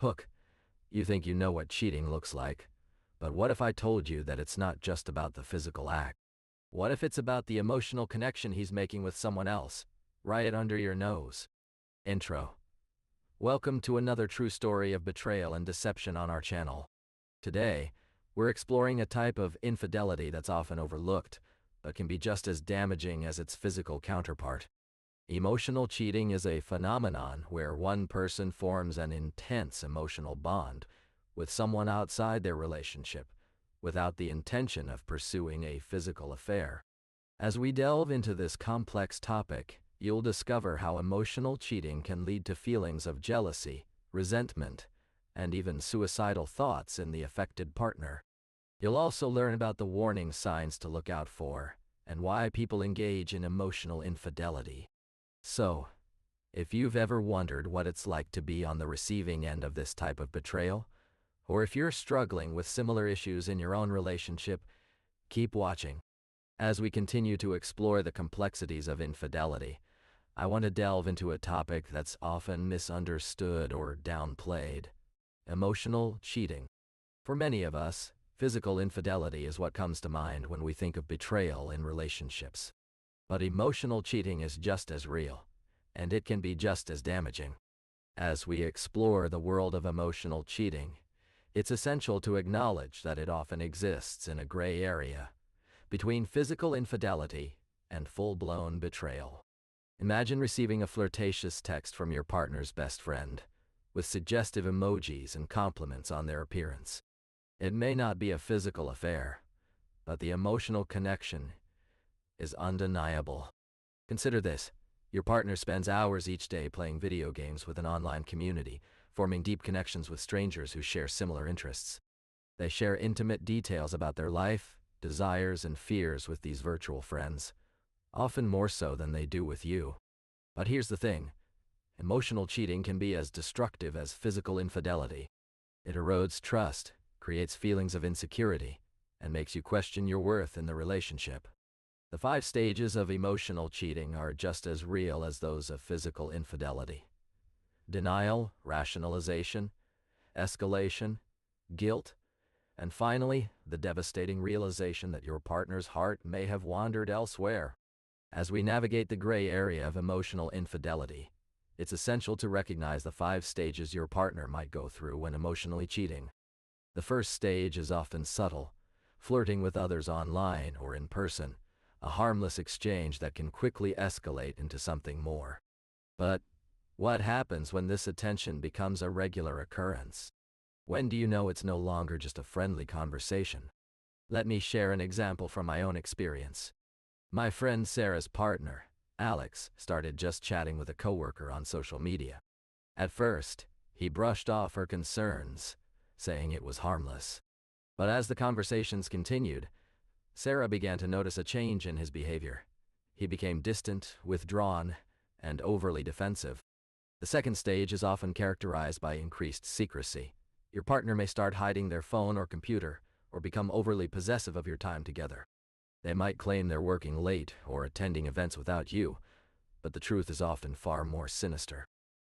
Hook, you think you know what cheating looks like, but what if I told you that it's not just about the physical act? What if it's about the emotional connection he's making with someone else, right under your nose? Intro. Welcome to another true story of betrayal and deception on our channel. Today, we're exploring a type of infidelity that's often overlooked, but can be just as damaging as its physical counterpart. Emotional cheating is a phenomenon where one person forms an intense emotional bond with someone outside their relationship, without the intention of pursuing a physical affair. As we delve into this complex topic, you'll discover how emotional cheating can lead to feelings of jealousy, resentment, and even suicidal thoughts in the affected partner. You'll also learn about the warning signs to look out for, and why people engage in emotional infidelity. So, if you've ever wondered what it's like to be on the receiving end of this type of betrayal, or if you're struggling with similar issues in your own relationship, keep watching. As we continue to explore the complexities of infidelity, I want to delve into a topic that's often misunderstood or downplayed: emotional cheating. For many of us, physical infidelity is what comes to mind when we think of betrayal in relationships. But emotional cheating is just as real, and it can be just as damaging. As we explore the world of emotional cheating, it's essential to acknowledge that it often exists in a gray area between physical infidelity and full-blown betrayal. Imagine receiving a flirtatious text from your partner's best friend, with suggestive emojis and compliments on their appearance. It may not be a physical affair, but the emotional connection is undeniable. Consider this: your partner spends hours each day playing video games with an online community, forming deep connections with strangers who share similar interests. They share intimate details about their life, desires, and fears with these virtual friends, often more so than they do with you. But here's the thing: emotional cheating can be as destructive as physical infidelity. It erodes trust, creates feelings of insecurity, and makes you question your worth in the relationship. The 5 stages of emotional cheating are just as real as those of physical infidelity: denial, rationalization, escalation, guilt, and finally, the devastating realization that your partner's heart may have wandered elsewhere. As we navigate the gray area of emotional infidelity, it's essential to recognize the 5 stages your partner might go through when emotionally cheating. The first stage is often subtle, flirting with others online or in person, a harmless exchange that can quickly escalate into something more. But what happens when this attention becomes a regular occurrence? When do you know it's no longer just a friendly conversation? Let me share an example from my own experience. My friend Sarah's partner, Alex, started just chatting with a coworker on social media. At first, he brushed off her concerns, saying it was harmless. But as the conversations continued, Sarah began to notice a change in his behavior. He became distant, withdrawn, and overly defensive. The second stage is often characterized by increased secrecy. Your partner may start hiding their phone or computer, or become overly possessive of your time together. They might claim they're working late or attending events without you, but the truth is often far more sinister.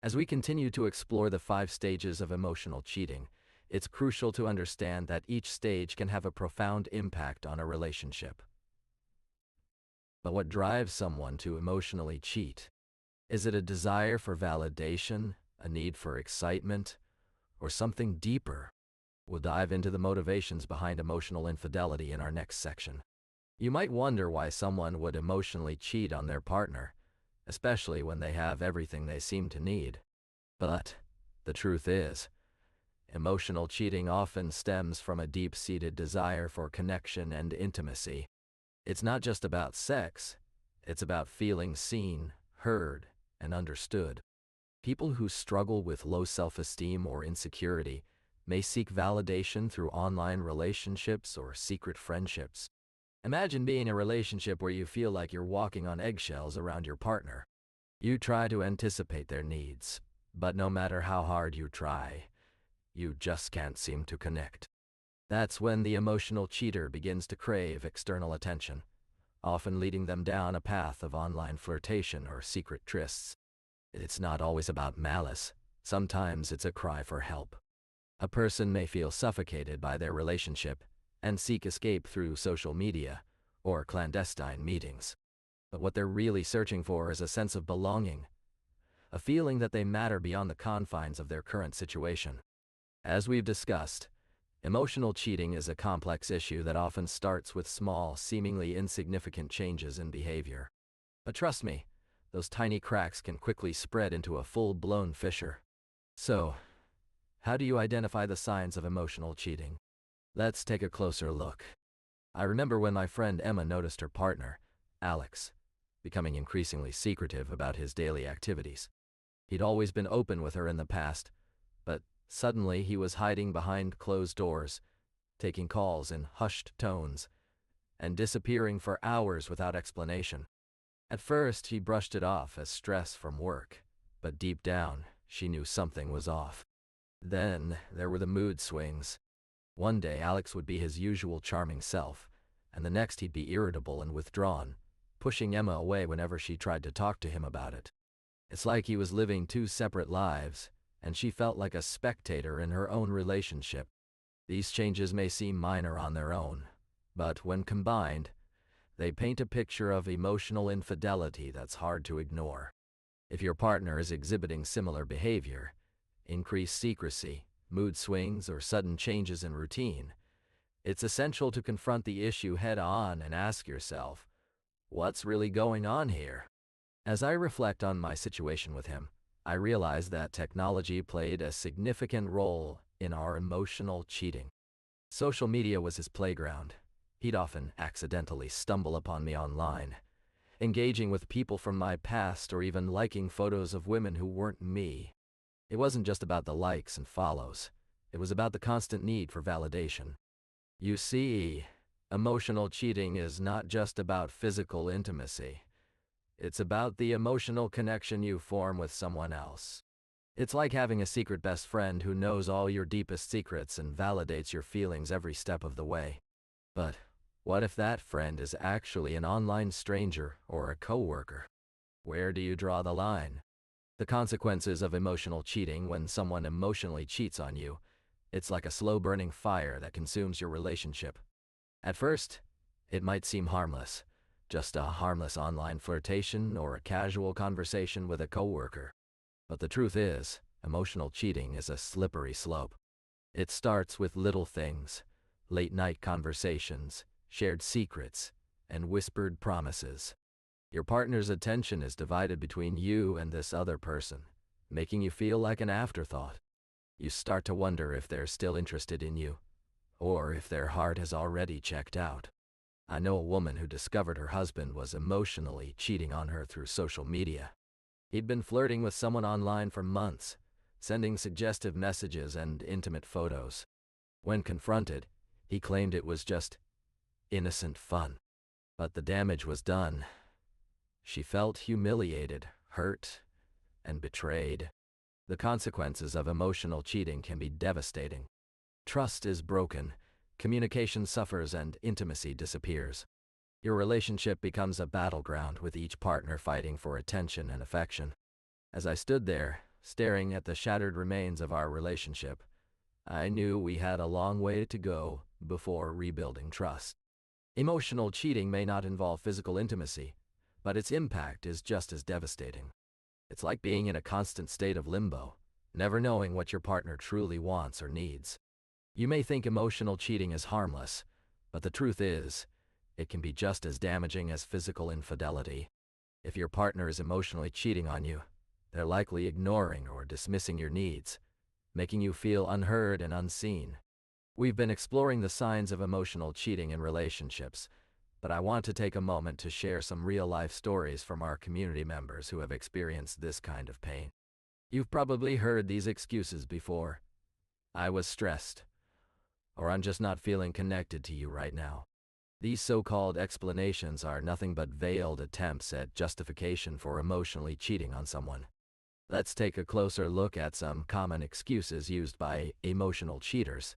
As we continue to explore the 5 stages of emotional cheating, it's crucial to understand that each stage can have a profound impact on a relationship. But what drives someone to emotionally cheat? Is it a desire for validation, a need for excitement, or something deeper? We'll dive into the motivations behind emotional infidelity in our next section. You might wonder why someone would emotionally cheat on their partner, especially when they have everything they seem to need. But the truth is, emotional cheating often stems from a deep-seated desire for connection and intimacy. It's not just about sex, it's about feeling seen, heard, and understood. People who struggle with low self-esteem or insecurity may seek validation through online relationships or secret friendships. Imagine being in a relationship where you feel like you're walking on eggshells around your partner. You try to anticipate their needs, but no matter how hard you try, you just can't seem to connect. That's when the emotional cheater begins to crave external attention, often leading them down a path of online flirtation or secret trysts. It's not always about malice. Sometimes it's a cry for help. A person may feel suffocated by their relationship and seek escape through social media or clandestine meetings. But what they're really searching for is a sense of belonging, a feeling that they matter beyond the confines of their current situation. As we've discussed, emotional cheating is a complex issue that often starts with small, seemingly insignificant changes in behavior. But trust me, those tiny cracks can quickly spread into a full-blown fissure. So, how do you identify the signs of emotional cheating? Let's take a closer look. I remember when my friend Emma noticed her partner, Alex, becoming increasingly secretive about his daily activities. He'd always been open with her in the past, but suddenly he was hiding behind closed doors, taking calls in hushed tones, and disappearing for hours without explanation. At first, he brushed it off as stress from work, but deep down, she knew something was off. Then, there were the mood swings. One day, Alex would be his usual charming self, and the next he'd be irritable and withdrawn, pushing Emma away whenever she tried to talk to him about it. It's like he was living two separate lives, and she felt like a spectator in her own relationship. These changes may seem minor on their own, but when combined, they paint a picture of emotional infidelity that's hard to ignore. If your partner is exhibiting similar behavior, increased secrecy, mood swings, or sudden changes in routine, it's essential to confront the issue head-on and ask yourself, what's really going on here? As I reflect on my situation with him, I realize that technology played a significant role in our emotional cheating. Social media was his playground. He'd often accidentally stumble upon me online, engaging with people from my past or even liking photos of women who weren't me. It wasn't just about the likes and follows. It was about the constant need for validation. You see, emotional cheating is not just about physical intimacy. It's about the emotional connection you form with someone else. It's like having a secret best friend who knows all your deepest secrets and validates your feelings every step of the way. But what if that friend is actually an online stranger or a coworker? Where do you draw the line? The consequences of emotional cheating: when someone emotionally cheats on you, it's like a slow-burning fire that consumes your relationship. At first, it might seem harmless, just a harmless online flirtation or a casual conversation with a coworker. But the truth is, emotional cheating is a slippery slope. It starts with little things: late-night conversations, shared secrets, and whispered promises. Your partner's attention is divided between you and this other person, making you feel like an afterthought. You start to wonder if they're still interested in you, or if their heart has already checked out. I know a woman who discovered her husband was emotionally cheating on her through social media. He'd been flirting with someone online for months, sending suggestive messages and intimate photos. When confronted, he claimed it was just innocent fun. But the damage was done. She felt humiliated, hurt, and betrayed. The consequences of emotional cheating can be devastating. Trust is broken, communication suffers, and intimacy disappears. Your relationship becomes a battleground, with each partner fighting for attention and affection. As I stood there, staring at the shattered remains of our relationship, I knew we had a long way to go before rebuilding trust. Emotional cheating may not involve physical intimacy, but its impact is just as devastating. It's like being in a constant state of limbo, never knowing what your partner truly wants or needs. You may think emotional cheating is harmless, but the truth is, it can be just as damaging as physical infidelity. If your partner is emotionally cheating on you, they're likely ignoring or dismissing your needs, making you feel unheard and unseen. We've been exploring the signs of emotional cheating in relationships, but I want to take a moment to share some real-life stories from our community members who have experienced this kind of pain. You've probably heard these excuses before. I was stressed, or I'm just not feeling connected to you right now. These so-called explanations are nothing but veiled attempts at justification for emotionally cheating on someone. Let's take a closer look at some common excuses used by emotional cheaters.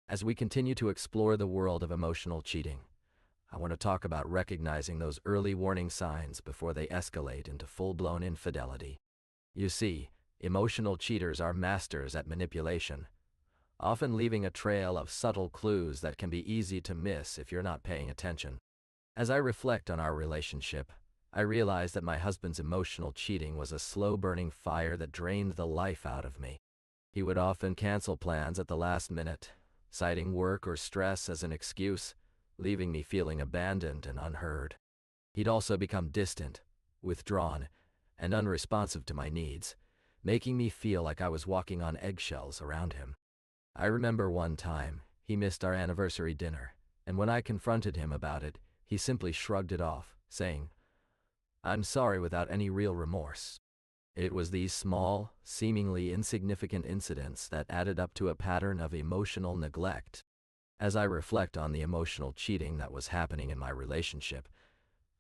As we continue to explore the world of emotional cheating, I want to talk about recognizing those early warning signs before they escalate into full-blown infidelity. You see, Emotional cheaters are masters at manipulation, often leaving a trail of subtle clues that can be easy to miss if you're not paying attention. As I reflect on our relationship, I realize that my husband's emotional cheating was a slow-burning fire that drained the life out of me. He would often cancel plans at the last minute, citing work or stress as an excuse, leaving me feeling abandoned and unheard. He'd also become distant, withdrawn, and unresponsive to my needs, making me feel like I was walking on eggshells around him. I remember one time, he missed our anniversary dinner, and when I confronted him about it, he simply shrugged it off, saying, "I'm sorry," without any real remorse. It was these small, seemingly insignificant incidents that added up to a pattern of emotional neglect. As I reflect on the emotional cheating that was happening in my relationship,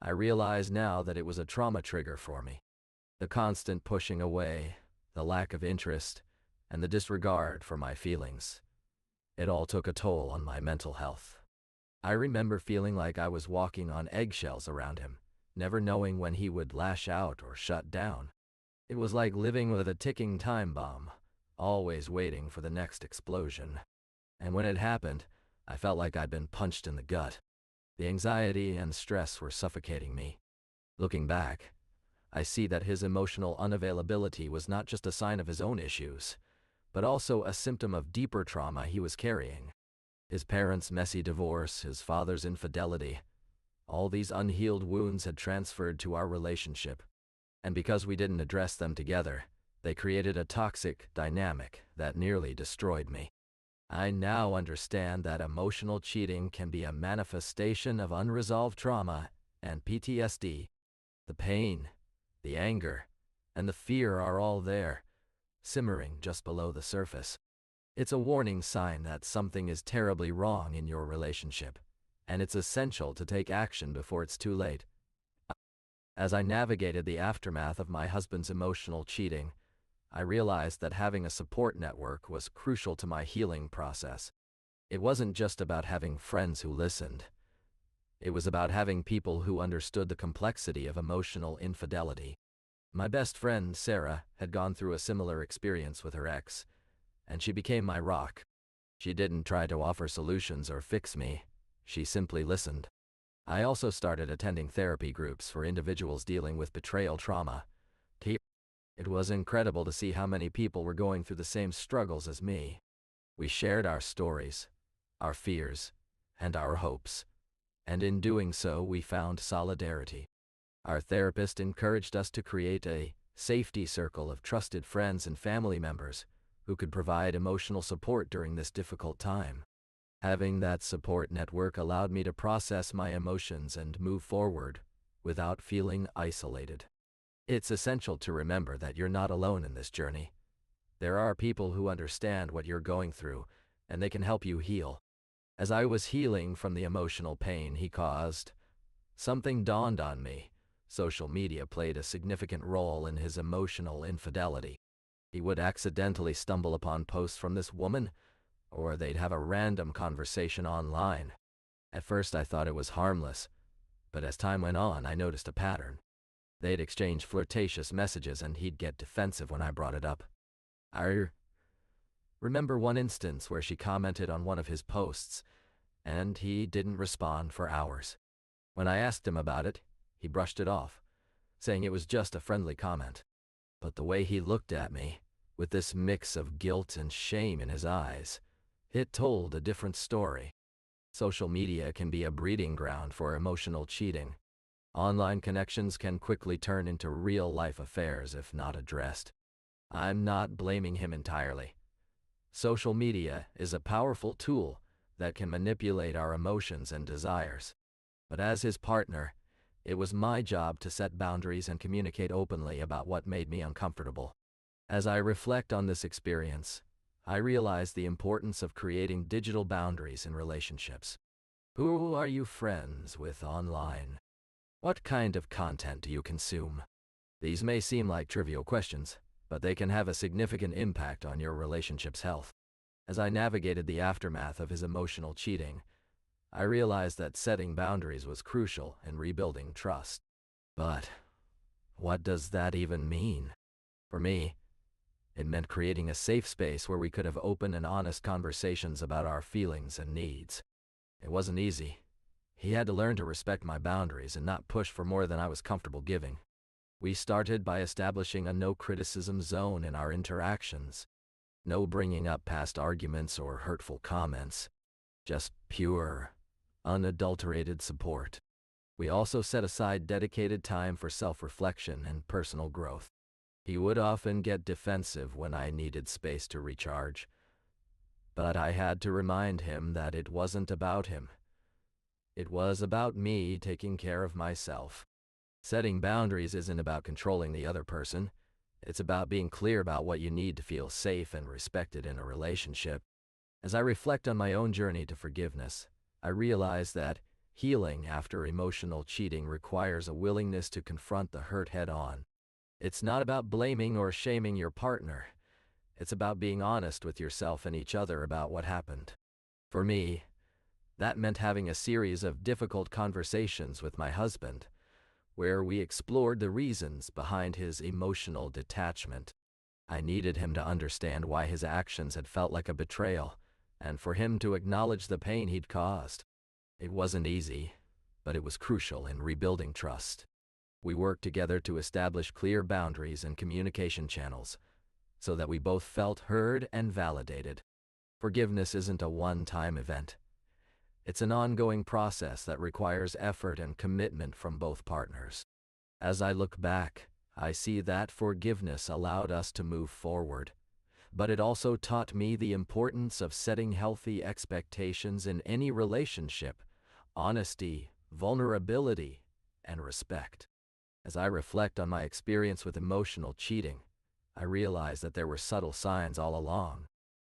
I realize now that it was a trauma trigger for me. The constant pushing away, the lack of interest, and the disregard for my feelings. It all took a toll on my mental health. I remember feeling like I was walking on eggshells around him, never knowing when he would lash out or shut down. It was like living with a ticking time bomb, always waiting for the next explosion. And when it happened, I felt like I'd been punched in the gut. The anxiety and stress were suffocating me. Looking back, I see that his emotional unavailability was not just a sign of his own issues, but also a symptom of deeper trauma he was carrying. His parents' messy divorce, his father's infidelity, all these unhealed wounds had transferred to our relationship. And because we didn't address them together, they created a toxic dynamic that nearly destroyed me. I now understand that emotional cheating can be a manifestation of unresolved trauma and PTSD. The pain, the anger, and the fear are all there, simmering just below the surface. It's a warning sign that something is terribly wrong in your relationship, and it's essential to take action before it's too late. As I navigated the aftermath of my husband's emotional cheating, I realized that having a support network was crucial to my healing process. It wasn't just about having friends who listened. It was about having people who understood the complexity of emotional infidelity. My best friend, Sarah, had gone through a similar experience with her ex, and she became my rock. She didn't try to offer solutions or fix me. She simply listened. I also started attending therapy groups for individuals dealing with betrayal trauma. It was incredible to see how many people were going through the same struggles as me. We shared our stories, our fears, and our hopes, and in doing so we found solidarity. Our therapist encouraged us to create a safety circle of trusted friends and family members who could provide emotional support during this difficult time. Having that support network allowed me to process my emotions and move forward without feeling isolated. It's essential to remember that you're not alone in this journey. There are people who understand what you're going through, and they can help you heal. As I was healing from the emotional pain he caused, something dawned on me. Social media played a significant role in his emotional infidelity. He would accidentally stumble upon posts from this woman, or they'd have a random conversation online. At first I thought it was harmless, but as time went on I noticed a pattern. They'd exchange flirtatious messages and he'd get defensive when I brought it up. I remember one instance where she commented on one of his posts, and he didn't respond for hours. When I asked him about it, he brushed it off, saying it was just a friendly comment. But the way he looked at me, with this mix of guilt and shame in his eyes, it told a different story. Social media can be a breeding ground for emotional cheating. Online connections can quickly turn into real-life affairs if not addressed. I'm not blaming him entirely. Social media is a powerful tool that can manipulate our emotions and desires. But as his partner, it was my job to set boundaries and communicate openly about what made me uncomfortable. As I reflect on this experience, I realize the importance of creating digital boundaries in relationships. Who are you friends with online? What kind of content do you consume? These may seem like trivial questions, but they can have a significant impact on your relationship's health. As I navigated the aftermath of his emotional cheating, I realized that setting boundaries was crucial in rebuilding trust. But what does that even mean? For me, It meant creating a safe space where we could have open and honest conversations about our feelings and needs. It wasn't easy. He had to learn to respect my boundaries and not push for more than I was comfortable giving. We started by establishing a no-criticism zone in our interactions. No bringing up past arguments or hurtful comments. Just pure, unadulterated support. We also set aside dedicated time for self-reflection and personal growth. He would often get defensive when I needed space to recharge, but I had to remind him that it wasn't about him. It was about me taking care of myself. Setting boundaries isn't about controlling the other person. It's about being clear about what you need to feel safe and respected in a relationship. As I reflect on my own journey to forgiveness, I realize that healing after emotional cheating requires a willingness to confront the hurt head-on. It's not about blaming or shaming your partner. It's about being honest with yourself and each other about what happened. For me, that meant having a series of difficult conversations with my husband, where we explored the reasons behind his emotional detachment. I needed him to understand why his actions had felt like a betrayal, and for him to acknowledge the pain he'd caused. It wasn't easy, but it was crucial in rebuilding trust. We worked together to establish clear boundaries and communication channels, so that we both felt heard and validated. Forgiveness isn't a one-time event. It's an ongoing process that requires effort and commitment from both partners. As I look back, I see that forgiveness allowed us to move forward, but it also taught me the importance of setting healthy expectations in any relationship: honesty, vulnerability, and respect. As I reflect on my experience with emotional cheating, I realize that there were subtle signs all along.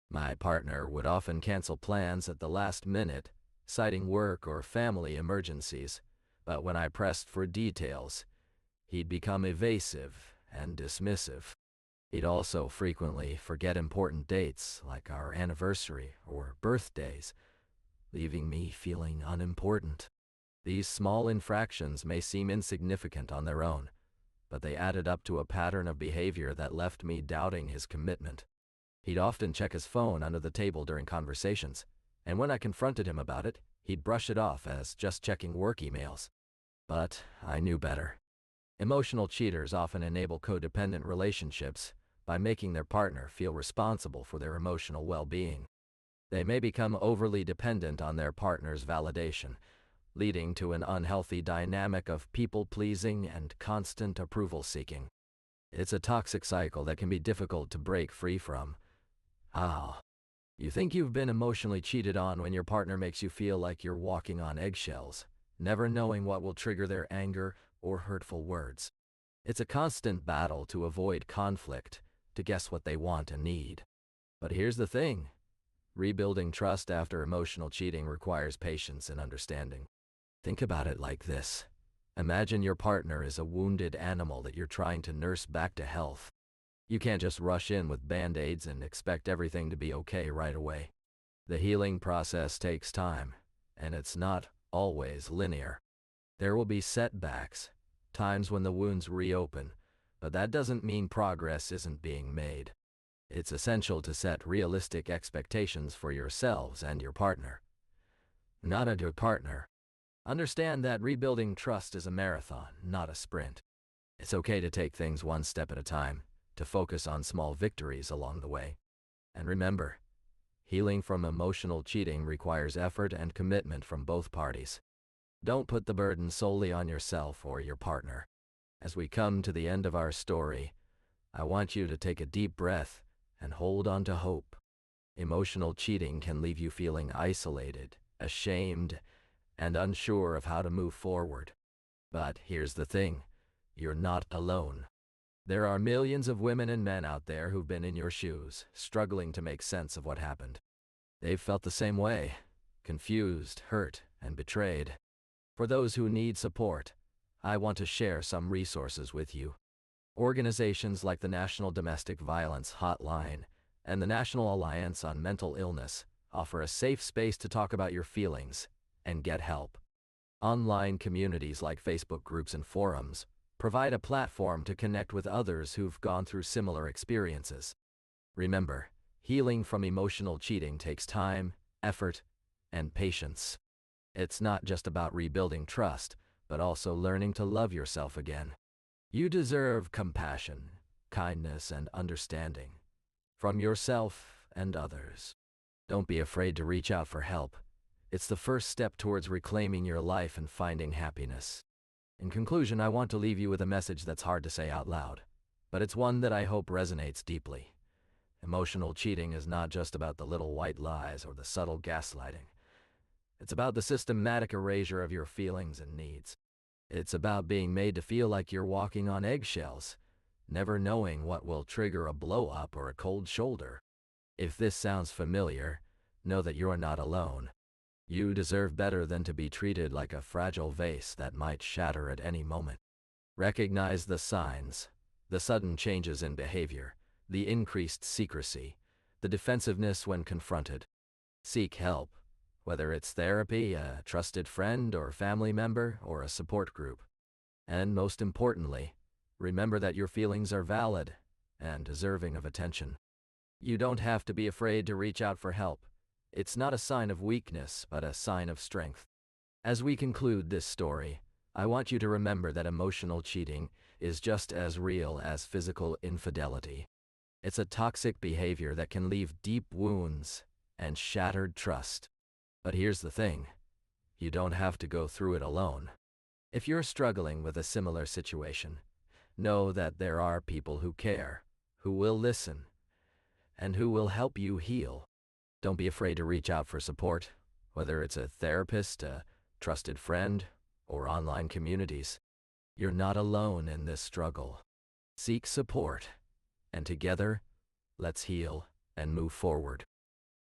My partner would often cancel plans at the last minute, citing work or family emergencies, but when I pressed for details, he'd become evasive and dismissive. He'd also frequently forget important dates like our anniversary or birthdays, leaving me feeling unimportant. These small infractions may seem insignificant on their own, but they added up to a pattern of behavior that left me doubting his commitment. He'd often check his phone under the table during conversations, and when I confronted him about it, he'd brush it off as just checking work emails. But I knew better. Emotional cheaters often enable codependent relationships by making their partner feel responsible for their emotional well-being. They may become overly dependent on their partner's validation, leading to an unhealthy dynamic of people-pleasing and constant approval-seeking. It's a toxic cycle that can be difficult to break free from. You think you've been emotionally cheated on when your partner makes you feel like you're walking on eggshells, never knowing what will trigger their anger or hurtful words. It's a constant battle to avoid conflict, to guess what they want and need. But here's the thing: rebuilding trust after emotional cheating requires patience and understanding. Think about it like this. Imagine your partner is a wounded animal that you're trying to nurse back to health. You can't just rush in with band-aids and expect everything to be okay right away. The healing process takes time, and it's not always linear. There will be setbacks, times when the wounds reopen, but that doesn't mean progress isn't being made. It's essential to set realistic expectations for yourselves and your partner. Not at your partner. Understand that rebuilding trust is a marathon, not a sprint. It's okay to take things one step at a time, to focus on small victories along the way. And remember, healing from emotional cheating requires effort and commitment from both parties. Don't put the burden solely on yourself or your partner. As we come to the end of our story, I want you to take a deep breath and hold on to hope. Emotional cheating can leave you feeling isolated, ashamed, and unsure of how to move forward. But here's the thing: you're not alone. There are millions of women and men out there who've been in your shoes, struggling to make sense of what happened. They've felt the same way: confused, hurt, and betrayed. For those who need support, I want to share some resources with you. Organizations like the National Domestic Violence Hotline and the National Alliance on Mental Illness offer a safe space to talk about your feelings and get help. Online communities like Facebook groups and forums provide a platform to connect with others who've gone through similar experiences. Remember, healing from emotional cheating takes time, effort, and patience. It's not just about rebuilding trust, but also learning to love yourself again. You deserve compassion, kindness, and understanding from yourself and others. Don't be afraid to reach out for help. It's the first step towards reclaiming your life and finding happiness. In conclusion, I want to leave you with a message that's hard to say out loud, but it's one that I hope resonates deeply. Emotional cheating is not just about the little white lies or the subtle gaslighting. It's about the systematic erasure of your feelings and needs. It's about being made to feel like you're walking on eggshells, never knowing what will trigger a blow-up or a cold shoulder. If this sounds familiar, know that you are not alone. You deserve better than to be treated like a fragile vase that might shatter at any moment. Recognize the signs, the sudden changes in behavior, the increased secrecy, the defensiveness when confronted. Seek help, whether it's therapy, a trusted friend or family member, or a support group. And most importantly, remember that your feelings are valid and deserving of attention. You don't have to be afraid to reach out for help. It's not a sign of weakness, but a sign of strength. As we conclude this story, I want you to remember that emotional cheating is just as real as physical infidelity. It's a toxic behavior that can leave deep wounds and shattered trust. But here's the thing, you don't have to go through it alone. If you're struggling with a similar situation, know that there are people who care, who will listen, and who will help you heal. Don't be afraid to reach out for support, whether it's a therapist, a trusted friend, or online communities. You're not alone in this struggle. Seek support, and together, let's heal and move forward.